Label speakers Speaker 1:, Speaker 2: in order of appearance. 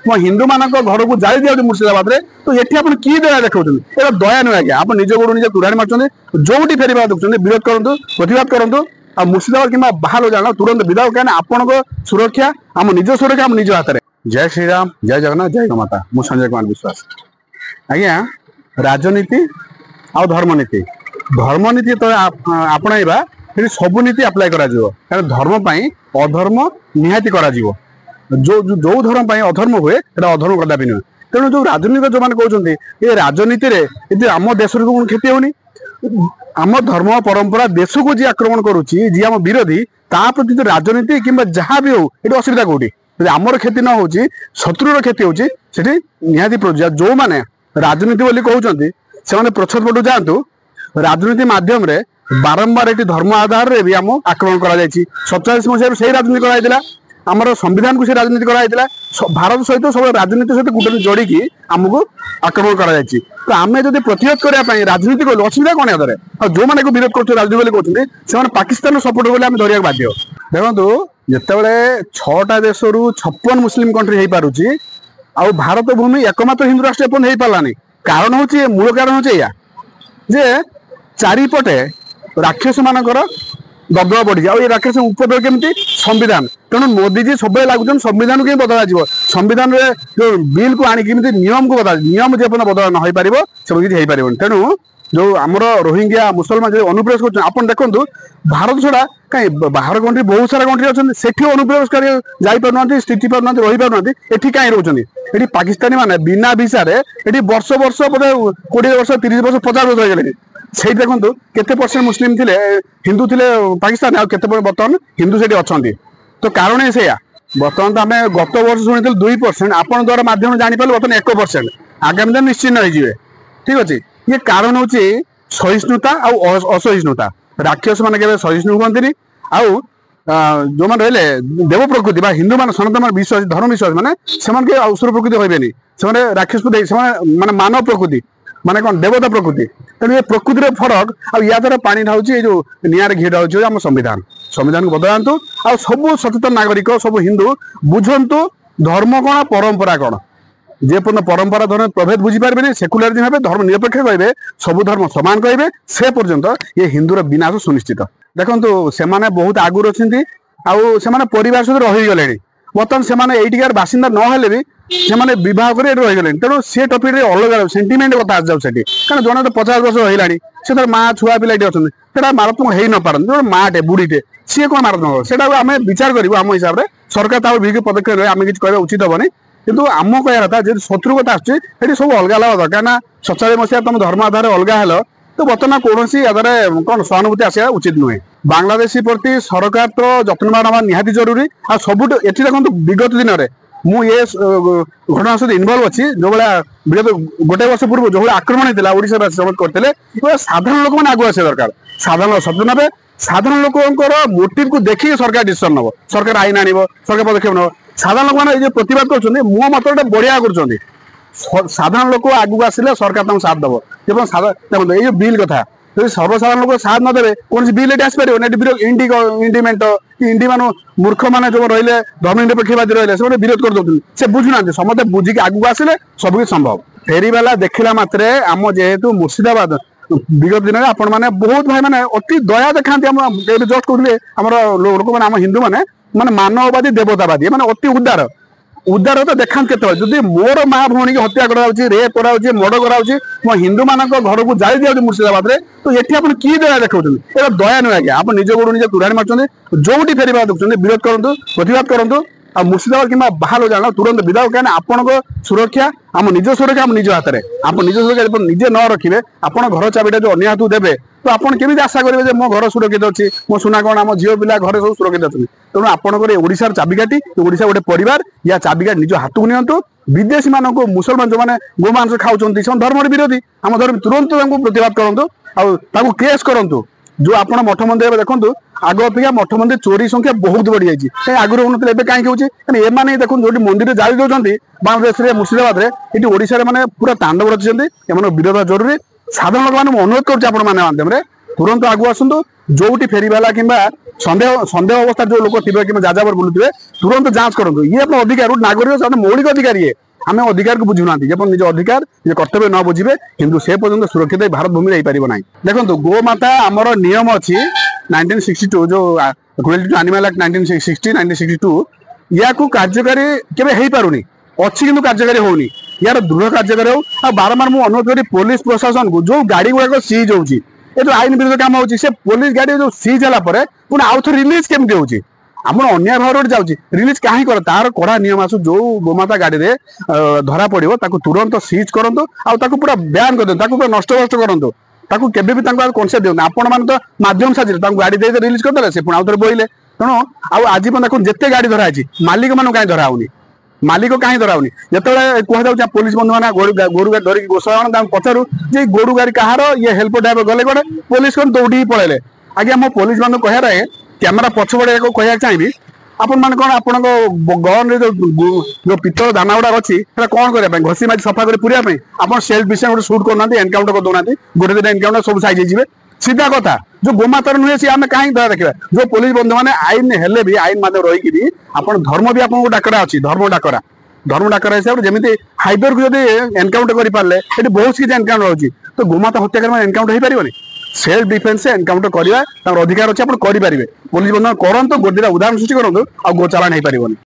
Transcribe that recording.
Speaker 1: मो हिंदू मान घर को जाई दिया मुर्शिदाबाद में तो ये आप कि दया देखा ये दया नुह आज्ञा आप निज गोड़ निजे कुराणी मार्च जो फेरवा देखते विरोध करूँ प्रतिवाद करूँ आ मुर्शिदाबाद कि बाहर जाना तुरंत विदा कहीं आपण सुरक्षा आम निज सुरक्षा आम निज हाथ में। जय श्री राम जय जगन्नाथ जय गमाता मु संजय कुमार विश्वास। आज्ञा राजनीति आ धर्मनीति धर्मनीति तो आपणाइबा सब नीति अप्लाई करा कारण धर्म पाई अधर्म निहाती करा जो जो धर्म पाई अधर्म हुए अधर्म कदापि नुहे तेणु जो राजनीति जो मैंने कहते ये राजनीति रे आम देश को क्षति होनी आम धर्म परंपरा देश को जी आक्रमण करुच्ची जी आम विरोधी ता प्रति जो राजनीति कि जहाँ भी हो ये असुविधा कौटी आमर क्षति न हो शत्रुर क्षति होती निहाती जो मैंने राजनीति बोली कहते से प्रछद पटू जातु राजनीति माध्यम रे बारंबार ये धर्म आधार रे भी आम आक्रमण कर 47 मसीह से राजनीति कराइला आमर संविधान को से राजनीति कराइला भारत सहित सब राजनीति सहित कूटनी जोड़ी आमको आक्रमण कर तो आम जब प्रतिरोध करने राजनीति कलु असुविधा कौन याद जो मैंने विरोध कर राजनीति कहते से पाकिस्तान सपोर्ट बोले आम धरिया बाध्य। देखो जितेबले 6टा देश 56 मुस्लिम कंट्री हो पारुची आ भारत भूमि एकमात्र हिंदू राष्ट्र एपन हो पारानी कारण हूँ मूल कारण हूँ या जे चारिपटे राक्षस मानकर दबदबा बढ़ी जाए राक्षस उपद्रव केमती संविधान तेणु मोदीजी सब लगुन संविधान को बदला संविधान जो बिल को आनी नियम को बदला नियम जो बदला न हो पार सब किसी हो पार तेणु जो आमर रोहिंग्या मुसलमान जो अनुप्रवेश कर देखो भारत छड़ा कहीं बाहर कंट्री बहुत सारा कंट्री अच्छे से अनुप्रवेश कर स्थिति पार रही पार ये कहीं रोचे ये पाकिस्तानी मैंने बिना भिसा ये वर्ष वर्ष बोधे 20 वर्ष 30 वर्ष 50 वर्ष हो गए से देखो केते परसेंट मुस्लिम थे हिंदू थे पाकिस्तान आ बर्तमान हिंदू से अच्छा तो कारण से बर्तमान तो आम गत वर्ष शुणी 2% आपण द्वारा माध्यम जापर बर्तमान 1% आगामी दिन निश्चिन्न हो ठीक अच्छे ये कारण हूँ सहिष्णुता असहिष्णुता राक्षस मान के सहिष्णु कहते आउ जो मैंने रही देव प्रकृति हिंदू मान सनातन विश्वास धर्म विश्वास मैंने से असुर प्रकृति होबेनि से राक्षस को माने मानव प्रकृति माने कौन देवता प्रकृति तेणु ये प्रकृति फरक आ द्वारा पानी ढाऊँ जो निआरे घी ढाऊँ आम संविधान संविधान को बदलातु आ सब सचेतन नागरिक सब हिंदू बुझंतु धर्म कौन परंपरा कौन जे पर्यटन परंपरा धर्म प्रभेद बुझीपारे सेकुलारिज्म भाव धर्म निरपेक्ष कहे सब धर्म सामान कहे से पर्यंत ये हिंदूर विनाश सुनिश्चित। देखो से बहुत आगुरी अच्छी से परिवार सहित रहीगले बर्तमान से यहीटिकार बासिंदा नहेले भी से बह कर रहीगले तेणु से टपिक अलग सेंटिमेंट कथा आसि कारण जन तो 50 वर्ष रही से तर माँ छुआ पिला अच्छा मारात्मक हो न पारती माटे बुढ़ीटे सी कौन मारात्मक से आम विचार करूँ आम हिसाब से सरकार पदक्षेप आम किसी कह उचित हेनी किंतु आम कह था जो शत्रु कथा आसुच्छी सब अलग अलग दरकार ना 47 मसीहा तुम धर्म आधार अलग हेल तो बर्तमान कौन कौन सहानुभूति आसा उचित नुहे। बांग्लादेशी प्रति सरकार तो जत्नवान हवा निहाती जरूरी आ सबुठ ये देखो विगत दिन में मुझे घटना सहित इनवल्व अच्छी जो भाया विगत गोटे वर्ष पूर्व जो भाया आक्रमण होता ओडावासी समस्त करते साधारण लोक मैंने आगु आसा दरकार साधारण सचेतन हे साधारण लोकर मोटिव को देखिए सरकार डिसीजन नब सरकार आईन आन सरकार पदक्षेप नब साधारण लोक मैंने प्रतिवाद कर मो मत बढ़िया कर साधारण लोक आगू आसिले सरकार तक साथ दब देखो ये बिल कथा जो सर्वसाधारण लोग साथ नदे कौन बिल ये आसपार इंडिमेंट इंडी मान मूर्ख मैंने जो रही धर्मनिरपेक्षवादी रही से विरोध कर दौरान से बुझुना समस्त बुझिकी आगू आसिले सबकिछ संभव। फेरीवाला देखला मात्रे आम जेहेतु मुर्शिदाबाद विगत दिन में आपण मैंने बहुत भाई मैंने अति दया देखा जस्ट कहते लोक मैंने आम हिंदू मैंने मानववादी देवतावादी मैंने अति उदार उदार तो देखा के मोर माँ भौणी की हत्या कराऊँगी रेप कराऊँगी मर्डर कराऊँगी मो हिंदू मान घर को जाई दिया मुर्शिदाबाद में तो ये आप कि दया देखा ये दया नुह आज्ञा आप निज गोड़ निजे कुराणी मार्च जो फेरवा देखते विरोध करूँ प्रतिवाद करूँ आ मुर्शिदाबाद कि बाहर जाना तुरंत विदा कहीं आपण सुरक्षा आम निज सुरक्षा आम निज हाथ में आप निज सुरक्षा निजे न रखिए आप घर चाबिटा जो अन्य हाथ देवे तो आपड़ केमी आशा करेंगे मो घर सुरक्षित अच्छी मो सुना कौन आम झील पिला घर सब सुरक्षित अच्छे तेणु आपंकर ओडार चाबिकाठी ओडा गोटे परिवार या चाबिकाठी निज हाथ को नियंतु विदेशी मानक मुसलमान जो मैंने गोमांस खाऊँ से धर्म विरोधी आम धर्म तुरंत प्रतिवाद करूँ आउ केस करूँ जो आप मठ मंदिर देखो आग अपेक्षा मठ मंदिर चोरी संख्या बहुत बढ़ी जाती कहीं आगुरी होना कहीं होती एम देखो जो मंदिर जारी दौरान बांग्लादेश मुर्शिदाबाद ये ओडिशा मैंने पूरा तांडव रचिंट एम विरोध जरूरी साधारण लोक मैंने अनुरोध करुँच माध्यम तुरंत आगु आसतु जो फेरीवाला कि ସନ୍ଦେହ ସନ୍ଦେହ ଅବସ୍ଥା ଯୋଉ ଲୋକ ଥିବେ କିମ୍ବା ଯାଯାବର ବୁଲୁଥିବେ ତୁରନ୍ତ ଯାଞ୍ଚ କରନ୍ତୁ। ଇଏ ଆପଣ ଅଧିକାର ନାଗରିକ ସେମାନେ ମୌଳିକ ଅଧିକାର ଇଏ ଆମେ ଅଧିକାରକୁ ବୁଝୁନାହାନ୍ତି ଯେପର୍ଯ୍ୟନ୍ତ ନିଜ ଅଧିକାର ନିଜ କର୍ତ୍ତବ୍ୟ ନ ବୁଝିବେ କିନ୍ତୁ ସେ ପର୍ଯ୍ୟନ୍ତ ସୁରକ୍ଷିତ ଭାରତ ଭୂମିରେ ହେଇପାରିବ ନାହିଁ। ଦେଖନ୍ତୁ ଗୋମାତା ଆମର ନିୟମ ଅଛି 1962 ଯୋଉ କ୍ରୁଏଲ୍ଟି ଟୁ ଆନିମାଲ ଆକ୍ଟ 1962 ୟାକୁ କାର୍ଯ୍ୟକାରୀ କେବେ ହେଇପାରୁନି ଅଛି କିନ୍ତୁ କାର୍ଯ୍ୟକାରୀ ହଉନି। यार दृढ़ कार्यकारी हो बारंबार मुझे अनुरोध करी पुलिस प्रशासन को जो गाड़ी गुड़ाक सीज होची ये जो आईन विरोध काम होची से पुलिस गाड़ी जो सीज होला परे पुणी आउ थे रिलीज केमती होची आम अन्याय भाव जाऊँगी रिलीज कहीं कर तार कड़ा नियम आसु जो गोमाता गाड़ी रे धरा पड़ो तुरंत सीज करूँ आउ पूरा बैन कर दिखाँ पूरा नष्ट भ्रष्ट करूँ ताकू केबे भी कनसेप्ट दिखाँ आपण मैंने तो माध्यम साजिले गाड़ी दे रिलीज करदे से पुणी आउ थे बोइले तेणु आज देखो जिते गाड़ी धराई मालिक मान कहीं धरा होनी मालिक कहीं धराऊनी जिते कहुचा पुलिस बंधु मैंने गोरु गाड़ी धरिक गोशाला पचारू जे गोरु गाड़ी कहार ये हेल्प ड्राइवर गले कड़े पुलिस कौन दौड़ी पड़े आज्ञा मो पुलिस बंधु कह कैमेरा पछपड़े कह चाहिए आपण मैंने कौन आप गन जो पितल दाना गुड़ा अच्छी कौन करने घसी माजी सफा कर पूरा आप सेल्फ विषय गोटे सुट करना एनकाउंटर कर दौना गोटे दिन एनकाउंटर सब साइज हो सीधा कथा जो गोमातार नुहे सी आम कहीं दया देखा जो पुलिस बंधु मैंने आईन हेले भी आईन माध्यम रही धर्म भी आपको डाकरा अच्छी धर्म डाकरा हिसाब से जमी हाइदर को जब एनकाउंटर कर पारे ये बहुत किसी एनकाउंटर होची तो गोमाता हत्याकारी एनकाउंटर हो पारे सेल्फ डिफेन्स एनकाउंटर करवा अधिकार अच्छे आप करेंगे पुलिस बंधु करूँ गोटे उदाहरण सृष्टि करूँ आ गोचालान हो पारे।